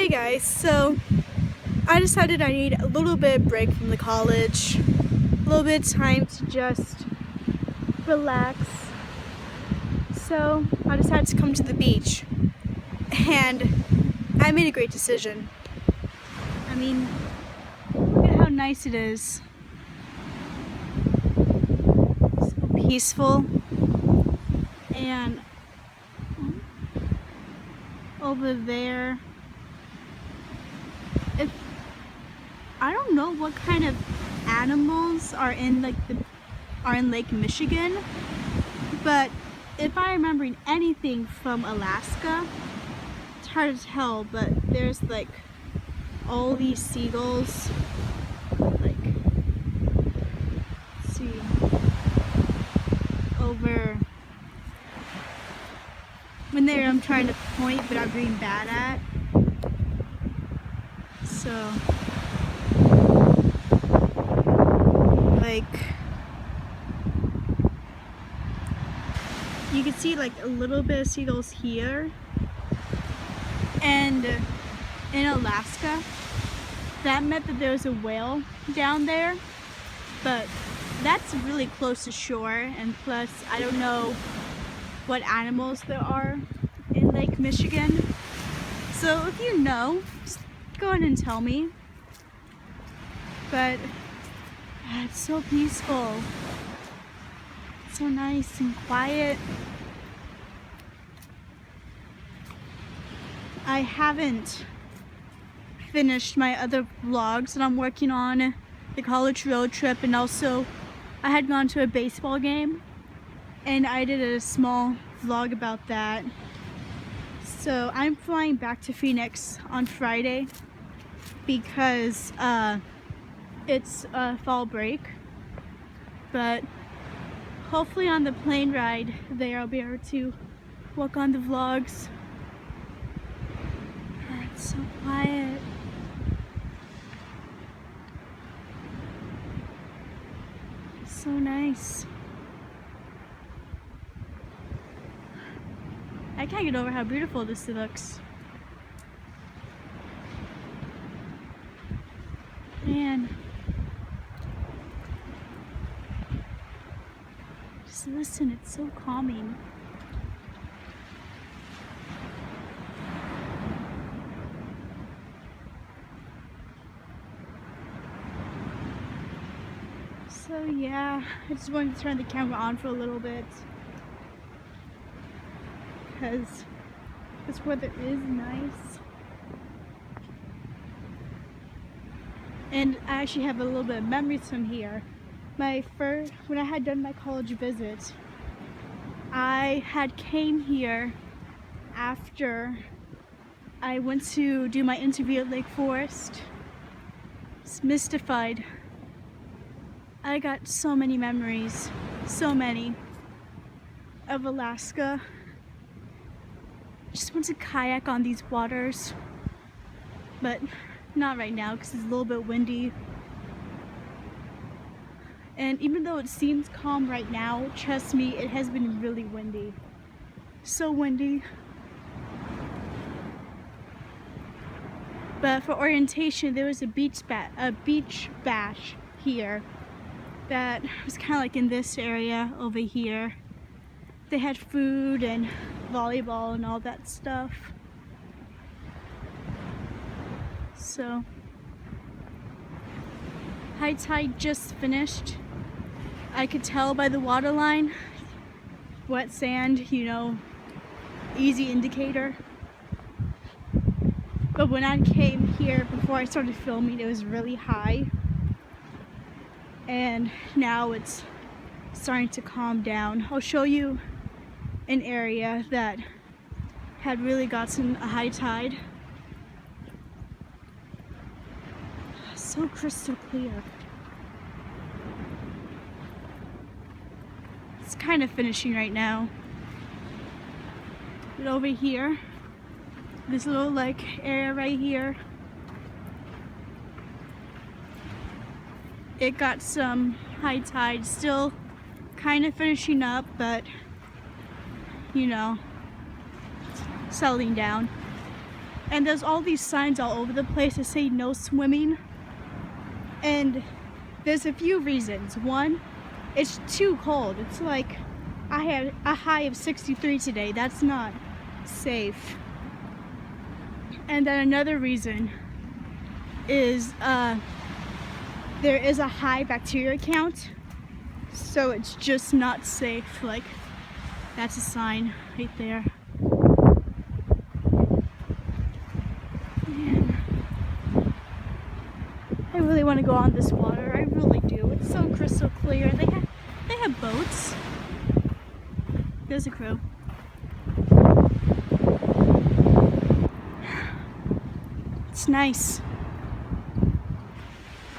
Hey guys, so I decided I need a little bit of break from the college, a little bit of time to just relax. So I decided to come to the beach, and I made a great decision. I mean, look at how nice it is. So peaceful, and over there, I don't know what kind of animals are in Lake Michigan, but if I'm remembering anything from Alaska, it's hard to tell, but there's like all these seagulls, like, let's see, over when I'm trying to point but I'm being bad at. So like you can see like a little bit of seagulls here, and in Alaska that meant that there was a whale down there, but that's really close to shore, and plus I don't know what animals there are in Lake Michigan. So if you know, just go ahead and tell me. But it's so peaceful, so nice and quiet. I haven't finished my other vlogs that I'm working on, the college road trip, and also I had gone to a baseball game and I did a small vlog about that. So I'm flying back to Phoenix on Friday because it's fall break, but hopefully on the plane ride there I'll be able to work on the vlogs. It's so quiet. It's so nice. I can't get over how beautiful this looks. Man. Just listen, it's so calming. So yeah, I just wanted to turn the camera on for a little bit because this weather is nice. And I actually have a little bit of memories from here. When I had done my college visit, I had came here after I went to do my interview at Lake Forest. It's mystified. I got so many memories, so many, of Alaska. Just want to kayak on these waters, but not right now because it's a little bit windy. And even though it seems calm right now, trust me, it has been really windy. So windy. But for orientation, there was a beach bash here that was kind of like in this area over here. They had food and volleyball and all that stuff. So high tide just finished. I could tell by the water line. Wet sand, you know, easy indicator. But when I came here before I started filming, it was really high. And now it's starting to calm down. I'll show you an area that had really gotten a high tide. So crystal clear. It's kind of finishing right now. But over here, this little like area right here, it got some high tide, still kind of finishing up, but you know, settling down. And there's all these signs all over the place that say no swimming. And there's a few reasons. One, it's too cold. It's like I had a high of 63 today. That's not safe. And then another reason is there is a high bacteria count, so it's just not safe. Like, that's a sign right there. Man, I really want to go on this water. I really do. It's so crystal clear. They have boats. There's a crew. It's nice.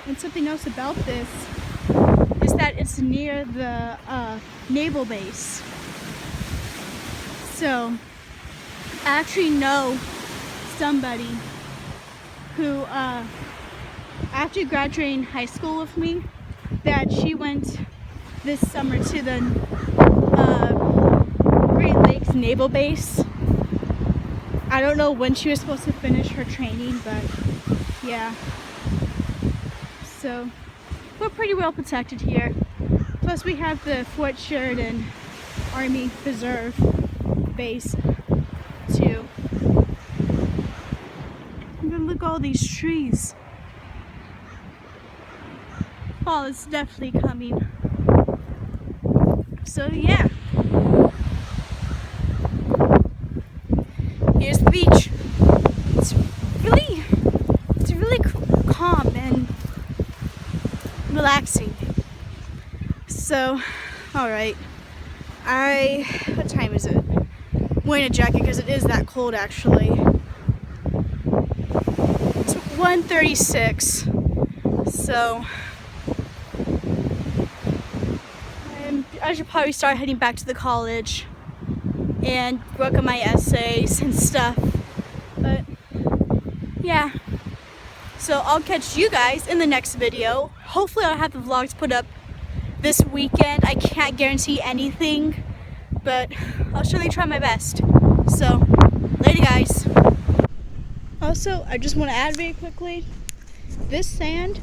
And something else about this is that it's near the naval base. So I actually know somebody who after graduating high school with me, that she went this summer to the Great Lakes Naval Base. I don't know when she was supposed to finish her training, but yeah. So we're pretty well protected here. Plus we have the Fort Sheridan Army Reserve base too. And then look at all these trees. Fall is definitely coming. So yeah. Here's the beach. It's really calm and relaxing. So, alright. What time is it? I'm wearing a jacket because it is that cold actually. It's 1:36. So, I should probably start heading back to the college and work on my essays and stuff. But yeah, so I'll catch you guys in the next video. Hopefully I'll have the vlogs put up this weekend. I can't guarantee anything, but I'll surely try my best. So later guys. Also, I just want to add very quickly, this sand,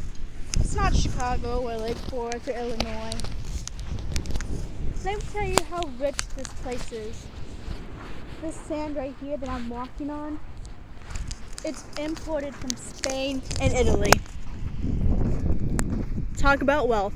it's not Chicago or Lake Forest or Illinois. Let me tell you how rich this place is. This sand right here that I'm walking on, it's imported from Spain and Italy. Talk about wealth.